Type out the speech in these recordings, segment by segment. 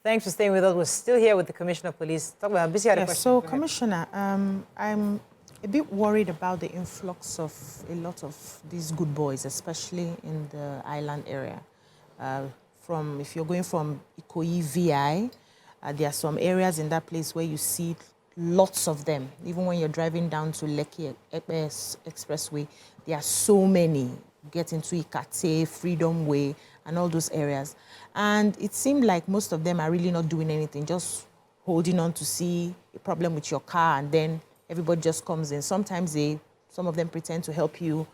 Thanks for staying with us. We're still here with the Commissioner of Police. Talk about Bisi had a question. So, Commissioner, I'm a bit worried about the influx of a lot of these good boys, especially in the island area. If you're going from Ikoyi VI, there are some areas in that place where you see lots of them. Even when you're driving down to Lekki Expressway, there are so many. Get into Ikate, Freedom Way, and all those areas. And it seemed like most of them are really not doing anything, just holding on to see a problem with your car, and then everybody just comes in. Sometimes some of them pretend to help you,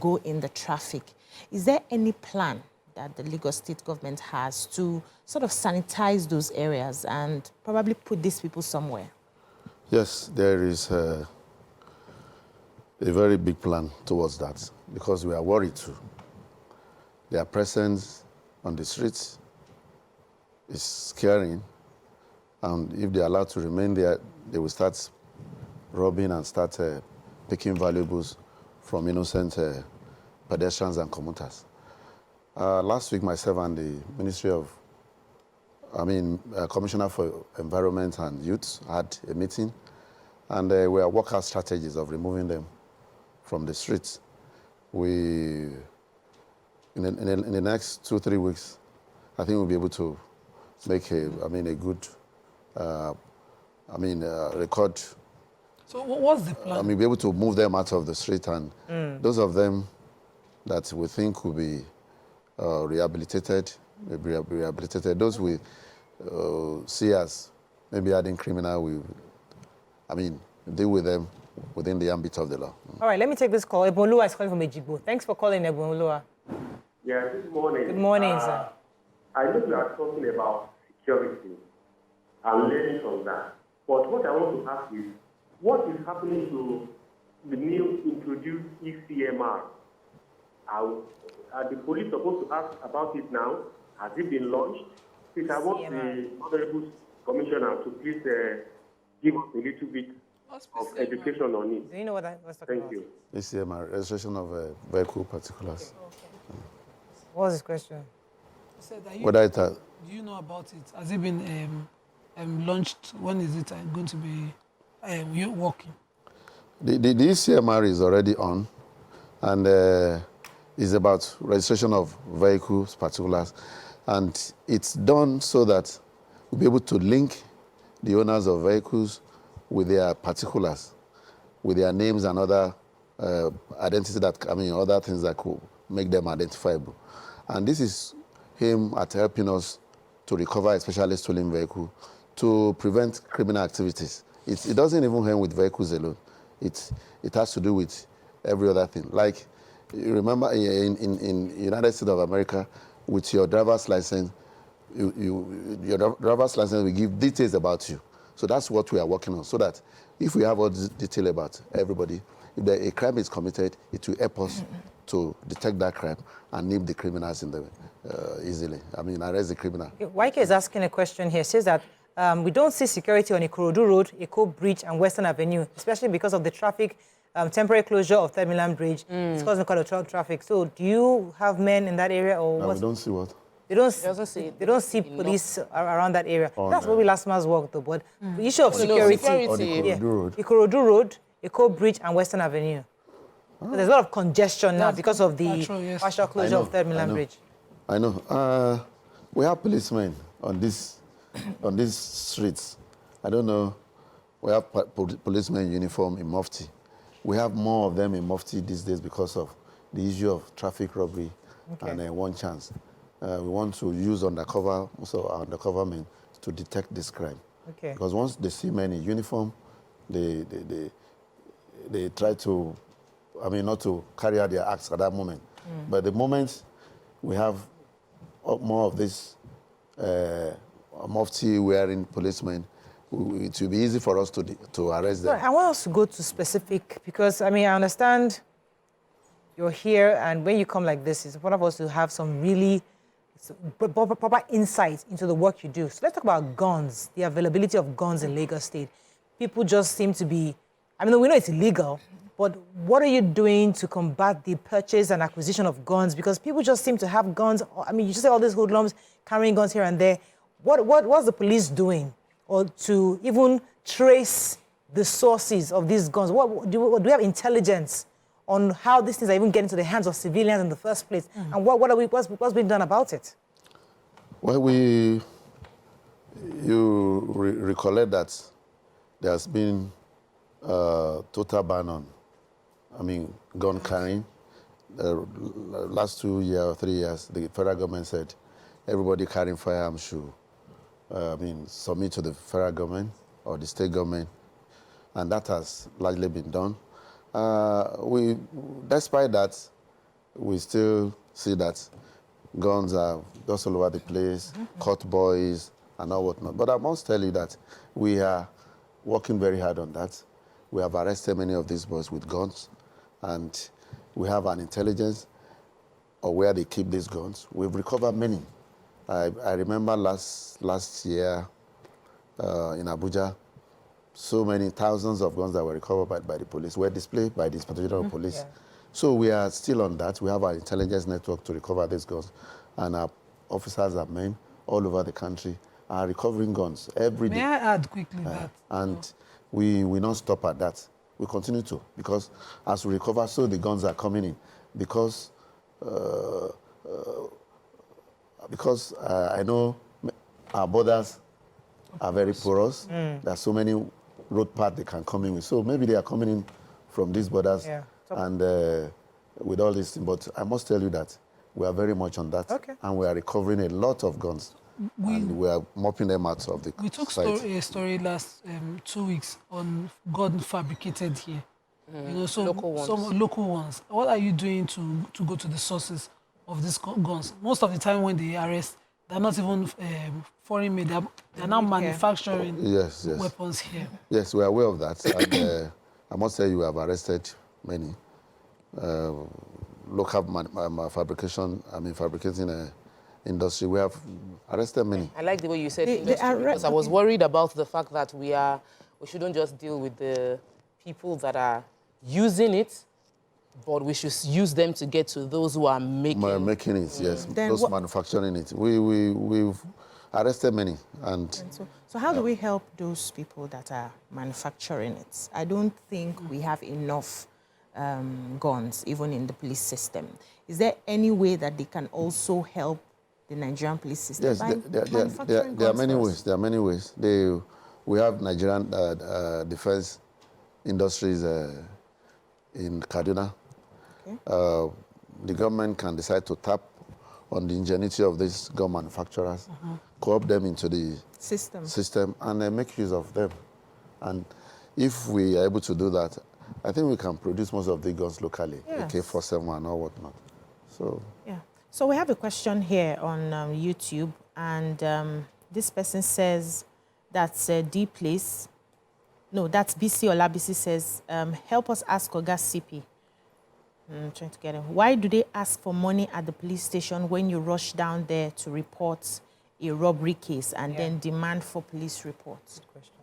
go in the traffic. Is there any plan that the Lagos state government has to sort of sanitize those areas and probably put these people somewhere? Yes, there is a very big plan towards that, because we are worried too. Their presence on the streets is scaring, and if they're allowed to remain there, they will start robbing and start taking valuables from innocent pedestrians and commuters. Last week, myself and the Commissioner for Environment and Youth had a meeting, and we are working out strategies of removing them from the streets. In the next 2-3 weeks, I think we'll be able to make a good record. So what's the plan? We'll be able to move them out of the street, and those of them that we think will be rehabilitated, will be rehabilitated. Those we see as maybe adding criminal, deal with them within the ambit of the law. All right, let me take this call. Ebonlua is calling from Ejigbo. Thanks for calling, Ebonlua. Yeah, good morning. Good morning, sir. I know you are talking about security and learning from that. But what I want to ask is, what is happening to the new introduced ECMR? Are the police supposed to ask about it now? Has it been launched? Please, I want the Honorable Commissioner to please give us a little bit of education on it. Do you know what I was talking about? Thank you. ECMR, registration of vehicle particulars. Okay. What was his question? He said, do you know about it? Has it been launched? When is it going to be working? The ECMR is already on, and is about registration of vehicles particulars, and it's done so that we'll be able to link the owners of vehicles with their particulars, with their names and other identity other things that could make them identifiable. And this is aimed at helping us to recover especially stolen vehicle, to prevent criminal activities. It doesn't even end with vehicles alone. It has to do with every other thing. Like, you remember in United States of America, with your driver's license, your driver's license will give details about you. So that's what we are working on, so that if we have all this detail about everybody, if a crime is committed, it will help us to detect that crime and name the criminals easily. Arrest the criminal. YK is asking a question here. Says that we don't see security on Ikorodu Road, Eko Bridge, and Western Avenue, especially because of the traffic, temporary closure of Third Mainland Bridge. It's causing quite a lot of traffic. So do you have men in that area? Or we don't see what? They don't see police around that area. That's what we last month's work, though. But the issue of security. On Ikorodu Road. Ikorodu Road, Eko Bridge, and Western Avenue. So there's a lot of congestion now because of the partial closure of Third Mainland Bridge. I know. We have policemen on these streets. I don't know. We have policemen in uniform in Mufti. We have more of them in Mufti these days because of the issue of traffic robbery and one chance. We want to use undercover men to detect this crime. Okay. Because once they see men in uniform, they try to, not to carry out their acts at that moment. But the moment we have more of this Mufti wearing policemen, it will be easy for us to arrest them. I want us to go to specific, because I understand you're here, and when you come like this, it's important for us to have some really proper insight into the work you do. So let's talk about guns, the availability of guns in Lagos State. People just seem to be, we know it's illegal, but what are you doing to combat the purchase and acquisition of guns? Because people just seem to have guns. You just say all these hoodlums carrying guns here and there. what's the police doing, or to even trace the sources of these guns? Do we have intelligence on how these things are even getting to the hands of civilians in the first place? And what's being done about it? Well, you recollect that there's been total ban on, gun carrying. Last 2 years or 3 years, the federal government said everybody carrying firearms should, submit to the federal government or the state government, and that has largely been done. Despite that, we still see that guns are just all over the place, cut boys and all whatnot. But I must tell you that we are working very hard on that. We have arrested many of these boys with guns, and we have an intelligence of where they keep these guns. We've recovered many. I remember last year in Abuja, so many thousands of guns that were recovered by the police were displayed by the Inspector General of Police. Yeah. So we are still on that. We have our intelligence network to recover these guns, and our officers and men all over the country are recovering guns every day. May I add quickly that? And we will not stop at that. We continue to, because as we recover, so the guns are coming in. Because I know our borders are very porous. There are so many road paths they can come in with. So maybe they are coming in from these borders and with all this. But I must tell you that we are very much on that. Okay. And we are recovering a lot of guns. And we are mopping them out of the We took society. a story last 2 weeks on gun fabricated here. Some local ones. What are you doing to go to the sources of these guns? Most of the time when they arrest, they're not even foreign made. They're now manufacturing weapons here. Yes, we are aware of that. And I must say you have arrested many. Local fabricating industry. We have arrested many. I like the way you said industry, because I was worried about the fact that we shouldn't just deal with the people that are using it, but we should use them to get to those who are making it. Yes, those manufacturing it. We've arrested many. And so how do we help those people that are manufacturing it? I don't think we have enough guns, even in the police system. Is there any way that they can also help the Nigerian police system? Yes, there are many ways. There are many ways. We have Nigerian defense industries in Kaduna. Okay. The government can decide to tap on the ingenuity of these gun manufacturers, co-opt them into the system and make use of them. And if we are able to do that, I think we can produce most of the guns locally, AK-47 and all whatnot. So, yeah. So we have a question here on YouTube, and this person says that's D-Place. No, that's BC Olabisi says, help us ask Oga CP. I'm trying to get him. Why do they ask for money at the police station when you rush down there to report a robbery case and then demand for police reports? Good question.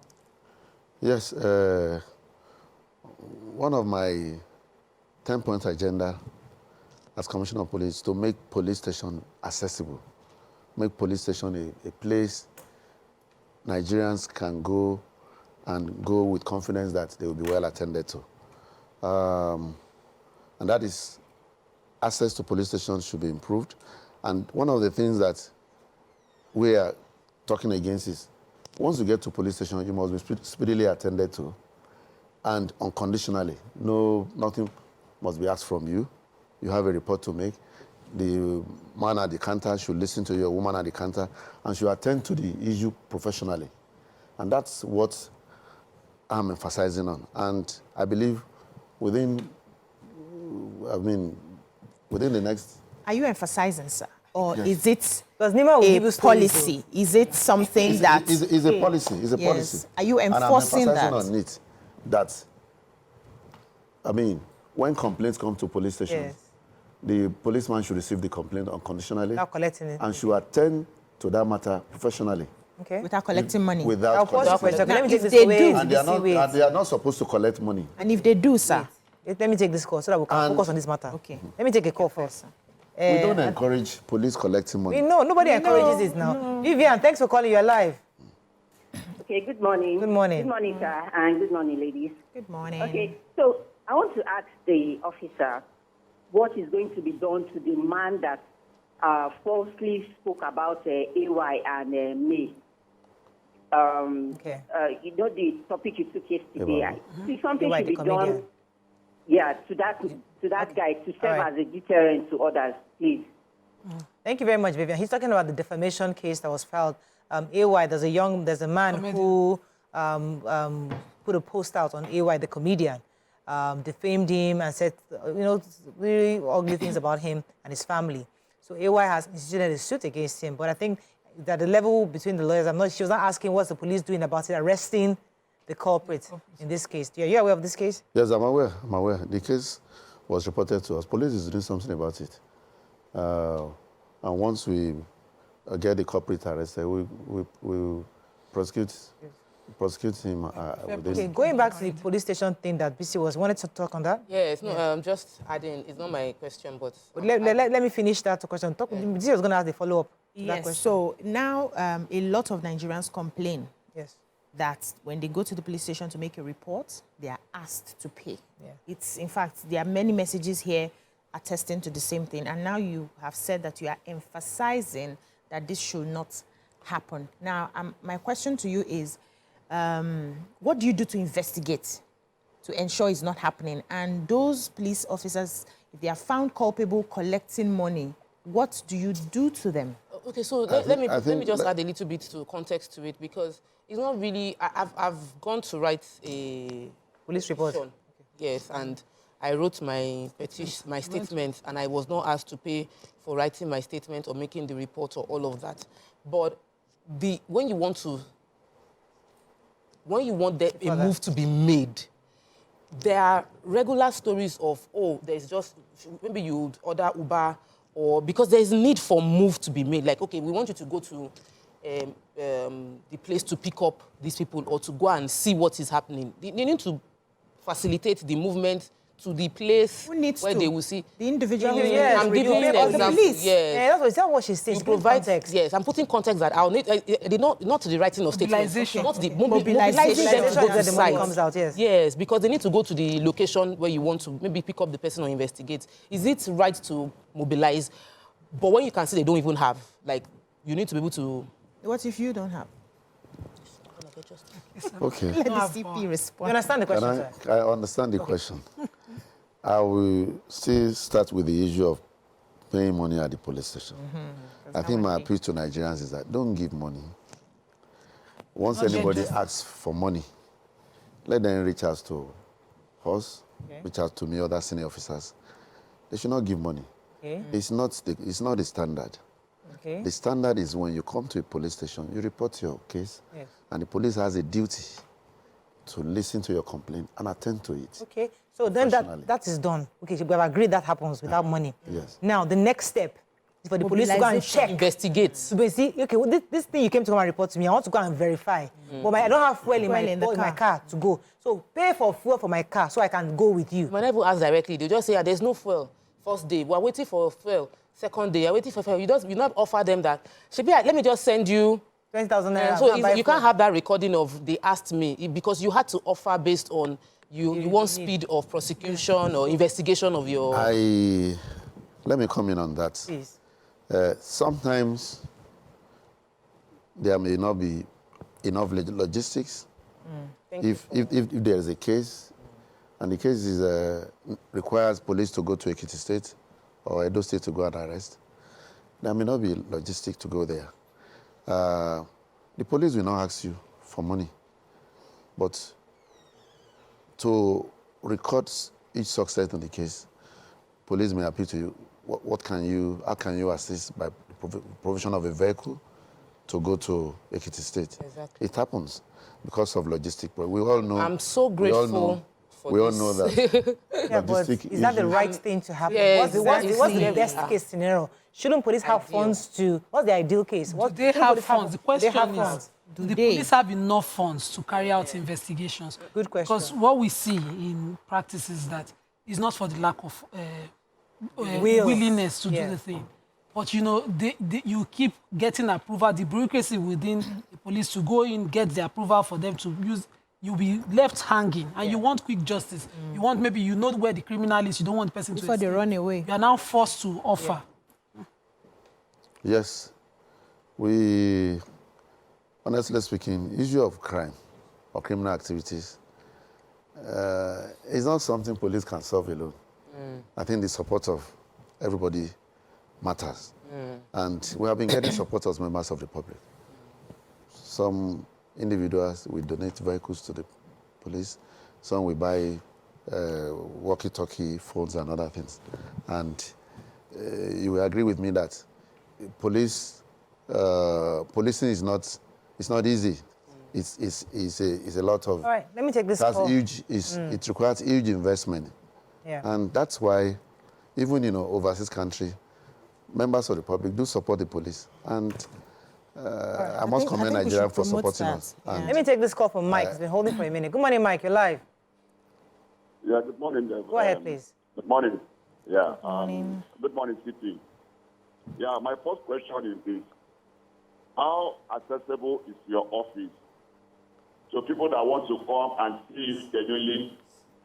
Yes. One of my 10-point agenda as Commissioner of Police to make police station accessible, make police station a place Nigerians can go and go with confidence that they will be well attended to. And that is access to police stations should be improved. And one of the things that we are talking against is once you get to police station, you must be speedily attended to and unconditionally. Nothing must be asked from you. You have a report to make. The man at the counter should listen to you, a woman at the counter, and should attend to the issue professionally. And that's what I'm emphasizing on. And I believe within the next... Are you emphasizing, sir? Or is it a policy? Is it something that... It's a policy. It's a policy. Are you enforcing that? And I'm emphasizing on it that, when complaints come to police stations, the policeman should receive the complaint unconditionally. Without collecting it. And should attend to that matter professionally. Okay. Without collecting money. Without collecting money. Let me take this away. And they are not supposed to collect money. And if they do, sir? Let me take this call so that we can focus on this matter. Okay. Let me take a call first. We don't encourage police collecting money. We know, nobody encourages it now. No. Vivian, thanks for calling. You're live. Okay, good morning. Good morning. Good morning, sir, and good morning, ladies. Good morning. Okay, so I want to ask the officer what is going to be done to the man that falsely spoke about AY and May. You know the topic you took yesterday. See, something should be done. Yeah, to that guy to serve as a deterrent to others, please. Thank you very much, Vivian. He's talking about the defamation case that was filed. AY, there's a man who put a post out on AY, the comedian, defamed him and said, really ugly things about him and his family. So AY has instituted a suit against him, but I think that the level between the lawyers, she was not asking what's the police doing about it, arresting the culprit in this case. Are you aware of this case? Yes, I'm aware. The case was reported to us. Police is doing something about it. And once we get the culprit arrested, we'll prosecute him. Okay, going back to the police station thing that BC was, wanted to talk on that? Yes, no, just adding, it's not my question, but... Let me finish that question. BC was going to ask the follow-up. Yes, so now a lot of Nigerians complain that when they go to the police station to make a report, they are asked to pay. Yeah. In fact, there are many messages here attesting to the same thing. And now you have said that you are emphasizing that this should not happen. Now, my question to you is, what do you do to investigate to ensure it's not happening? And those police officers, if they are found culpable collecting money, what do you do to them? Okay, so let me just add a little bit to context to it, because it's not really... I've gone to write a... police report? Yes, and I wrote my statement, and I was not asked to pay for writing my statement or making the report or all of that. But when you want a move to be made, there are regular stories of, there's just, maybe you would order Uber, or because there's a need for move to be made. Like, okay, we want you to go to the place to pick up these people or to go and see what is happening. They need to facilitate the movement to the place where they will see the individual. Yes, I'm giving you an example. Yes, that's what she's saying. Context. Yes, I'm putting context that I'll need. Not to the writing of statements. Not the mobilization to go to the site. Comes out. Yes. Yes, because they need to go to the location where you want to maybe pick up the person or investigate. Is it right to mobilize? But when you can see they don't even have, like, you need to be able to. What if you don't have? Okay. Let the CP respond. You understand the question, sir? I understand the question. I will still start with the issue of paying money at the police station. I think my appeal to Nigerians is that don't give money. Once anybody asks for money, let them reach out to us, reach out to me, other senior officers. They should not give money. It's not the standard. The standard is when you come to a police station, you report your case, and the police has a duty to listen to your complaint and attend to it. Okay, so then that is done. Okay, so we have agreed that happens without money. Yes. Now, the next step is for the police to go and check. Investigate. So see, okay, well, this thing you came to come and report to me, I want to go and verify. But I don't have fuel in my car to go. So pay for fuel for my car so I can go with you. Whenever you ask directly, they just say, there's no fuel. First day, we're waiting for fuel. Second day, you're waiting for fuel. You not offer them that. Let me just send you 20,000 naira. So you can't have that recording of they asked me, because you had to offer based on you want speed of prosecution or investigation of your... Let me comment on that. Please. Sometimes there may not be enough logistics. If there is a case, and the case requires police to go to Ekiti State or Edo State to go and arrest, there may not be logistics to go there. The police will not ask you for money, but to record each success in the case, police may appeal to you. How can you assist by provision of a vehicle to go to Ekiti State? Exactly. It happens because of logistics, but we all know. I'm so grateful. We all know that. Yeah, but is that the right thing to happen? Yes, what's the best case scenario? Shouldn't police have funds to... What's the ideal case? Do they have funds? The question is, do the police have enough funds to carry out investigations? Good question. Because what we see in practice is that it's not for the lack of willingness to do the thing. But, you know, you keep getting approval, the bureaucracy within the police to go in, get the approval for them to use, you'll be left hanging. And you want quick justice. You want, maybe you know where the criminal is, you don't want the person before to they run away. You are now forced to offer. Yes. Honestly speaking, issue of crime or criminal activities is not something police can solve alone. I think the support of everybody matters. And we have been getting support as members of the public. Some individuals will donate vehicles to the police. Some will buy walkie-talkie phones and other things. And you will agree with me that policing is not easy. It's a lot of. All right, let me take this call. It requires huge investment. Yeah. And that's why, even overseas country, members of the public do support the police. And I must commend Nigeria for supporting us. Yeah. Let me take this call from Mike. He's been holding for a minute. Good morning, Mike. You're live. Yeah, good morning. Go ahead, please. Good morning. Yeah. Good morning. Good morning, City. Yeah, my first question is this. How accessible is your office to people that want to come and see you genuinely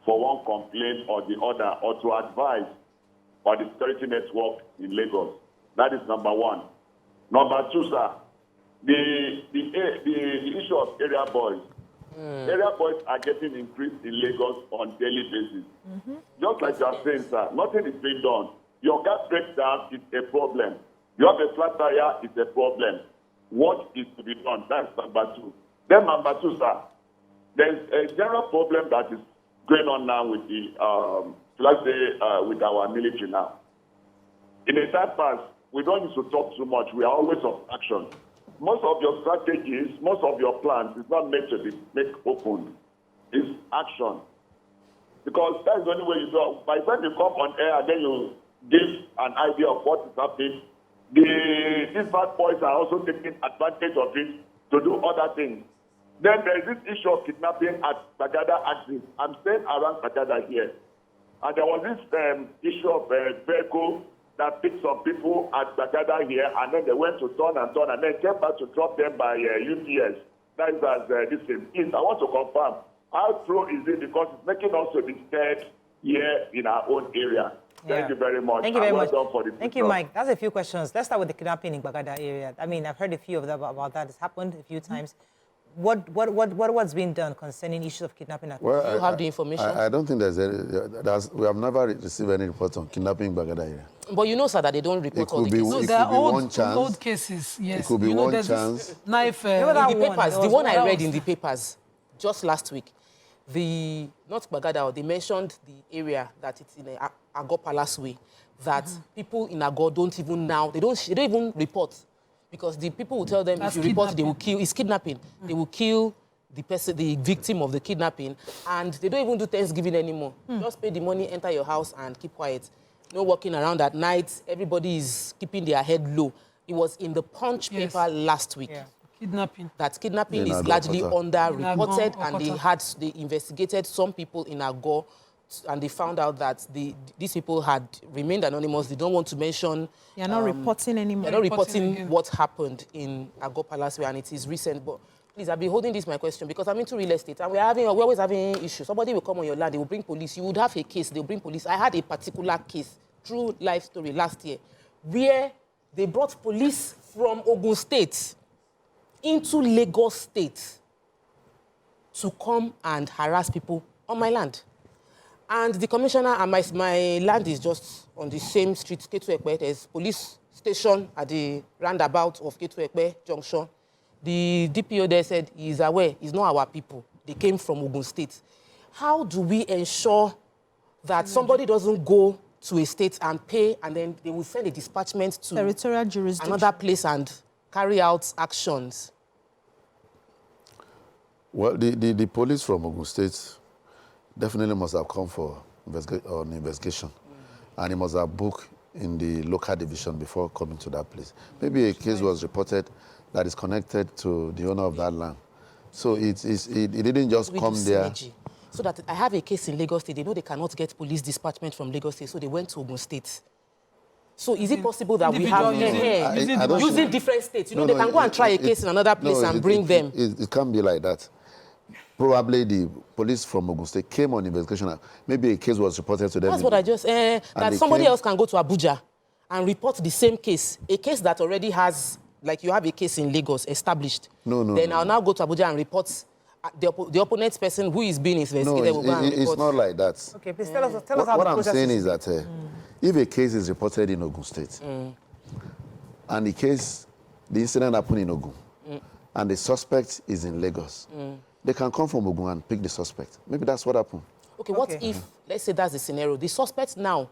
for one complaint or the other, or to advise on the security network in Lagos? That is number one. Number two, sir, the issue of area boys. Area boys are getting increased in Lagos on daily basis. Just like you are saying, sir, nothing is being done. Your gas breakdown is a problem. You have a flat tire, it's a problem. What is to be done? That's number two. Then number two, sir, there's a general problem that is going on now with with our military now. In the time past, we don't need to talk too much. We are always of action. Most of your strategies, most of your plans is not meant to be made open. It's action. Because that's the only way you do it. By the time you come on air and then you give an idea of what is happening, these bad boys are also taking advantage of it to do other things. Then there is this issue of kidnapping at Sagada axis. I'm staying around Sagada here. And there was this issue of vehicle that picked some people at Sagada here, and then they went to turn, and then came back to drop them by UPS. That is this thing. Please, I want to confirm, how true is it? Because it's making us to be scared here in our own area. Thank you very much. Thank you very much. Thank you, Mike. That's a few questions. Let's start with the kidnapping in Bagada area. I mean, I've heard a few of them about that. It's happened a few times. What's been done concerning issues of kidnapping? Well, you have the information? I don't think there's any. We have never received any reports on kidnapping in Bagada area. But you know, sir, that they don't report all the cases. No, there are old cases, yes. It could be one chance. Knife, in the papers, the one I read in the papers just last week, not Bagada, they mentioned the area that it's in Agor Palace Way, that people in Agor don't even now, they don't even report. Because the people will tell them if you report, they will kill. It's kidnapping. They will kill the person, the victim of the kidnapping, and they don't even do Thanksgiving anymore. Just pay the money, enter your house, and keep quiet. No walking around at night. Everybody is keeping their head low. It was in the Punch paper last week. Yeah. Kidnapping. That kidnapping is largely under-reported, and they investigated some people in Agor, and they found out that these people had remained anonymous. They don't want to mention. They are not reporting anymore. They're not reporting what happened in Agor Palace, and it is recent. But please, I'll be holding this my question because I'm into real estate, and we're always having issues. Somebody will come on your land, they will bring police. You would have a case, they'll bring police. I had a particular case, true life story, last year, where they brought police from Ogun State into Lagos State to come and harass people on my land. And the commissioner, and my land is just on the same street, Ketu-Ekpe. There's police station at the roundabout of Ketu-Ekpe Junction. The DPO there said he's aware, it's not our people. They came from Ogun State. How do we ensure that somebody doesn't go to a state and pay, and then they will send a dispatchment to territorial jurisdiction, another place and carry out actions? Well, the police from Ogun State definitely must have come for an investigation. And he must have booked in the local division before coming to that place. Maybe a case was reported that is connected to the owner of that land. So it didn't just come there. So that I have a case in Lagos State, they know they cannot get police dispatchment from Lagos State, so they went to Ogun State So is it possible that we Individual have using different states? You know, No, they can go and try a case in another place and bring them. It can't be like that. Probably the police from Ogun State came on investigation. Maybe a case was reported to them. That's what I just... that somebody else can go to Abuja and report the same case. A case that already has... Like you have a case in Lagos established. Then I'll now go to Abuja and report the opponent's person who is being investigated. No, it's not like that. Okay, please tell us how the process is. What I'm saying is that if a case is reported in Ogun State and the incident happened in Ogun and the suspect is in Lagos, they can come from Ogun and pick the suspect. Maybe that's what happened. Okay, what if, let's say that's the scenario, the suspect now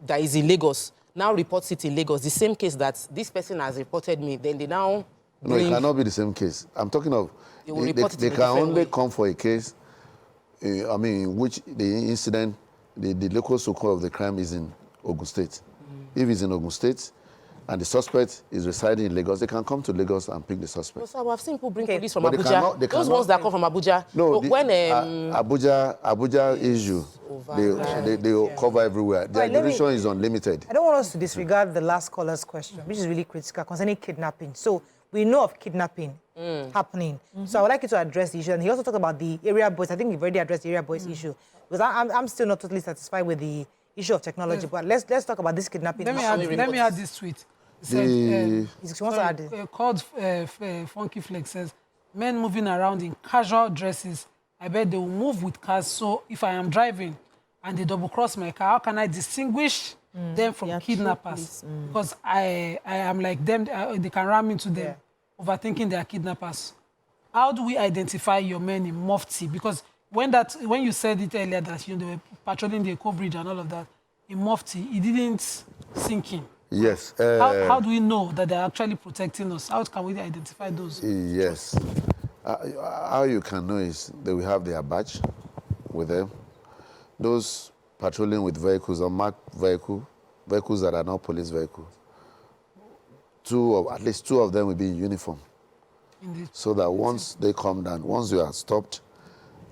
that is in Lagos now reports it in Lagos, the same case that this person has reported me, then they now... No, it cannot be the same case. I'm talking of... They can only come for a case, in which the incident, the local so-called of the crime is in Ogun State. If it's in Ogun State and the suspect is residing in Lagos, they can come to Lagos and pick the suspect. So I've seen people bring police from Abuja. Those ones that come from Abuja. No, when Abuja issue, they cover everywhere. Their duration is unlimited. I don't want us to disregard the last caller's question, which is really critical, concerning kidnapping. So we know of kidnapping happening. So I would like you to address the issue. And he also talked about the area boys. I think you've already addressed the area boys issue. Because I'm still not totally satisfied with the issue of technology. But let's talk about this kidnapping. Let me add this tweet. Called Funky Flex says, men moving around in casual dresses, I bet they will move with cars. So if I am driving and they double cross my car, how can I distinguish them from kidnappers? Because I am like them, they can ram into them, overthinking they are kidnappers. How do we identify your men in Mufti? Because when you said it earlier that they were patrolling the Eco Bridge and all of that, in Mufti, it didn't sink in. Yes. How do we know that they're actually protecting us? How can we identify those? Yes. How you can know is they will have their badge with them. Those patrolling with vehicles, unmarked vehicles that are not police vehicles, at least two of them will be in uniform. Indeed. So that once they come down, once you are stopped,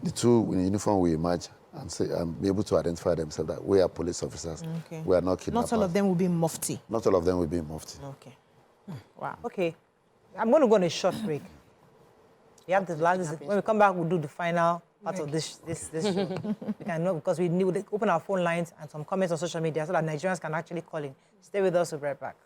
the two in uniform will emerge and be able to identify themselves that we are police officers. Okay. We are not kidnappers. Not all of them will be in Mufti. Not all of them will be in Mufti. Okay. Wow. Okay. I'm going to go on a short break. You have to when we come back, we'll do the final part of this show. We can know because we need to open our phone lines and some comments on social media so that Nigerians can actually call in. Stay with us. We'll be right back.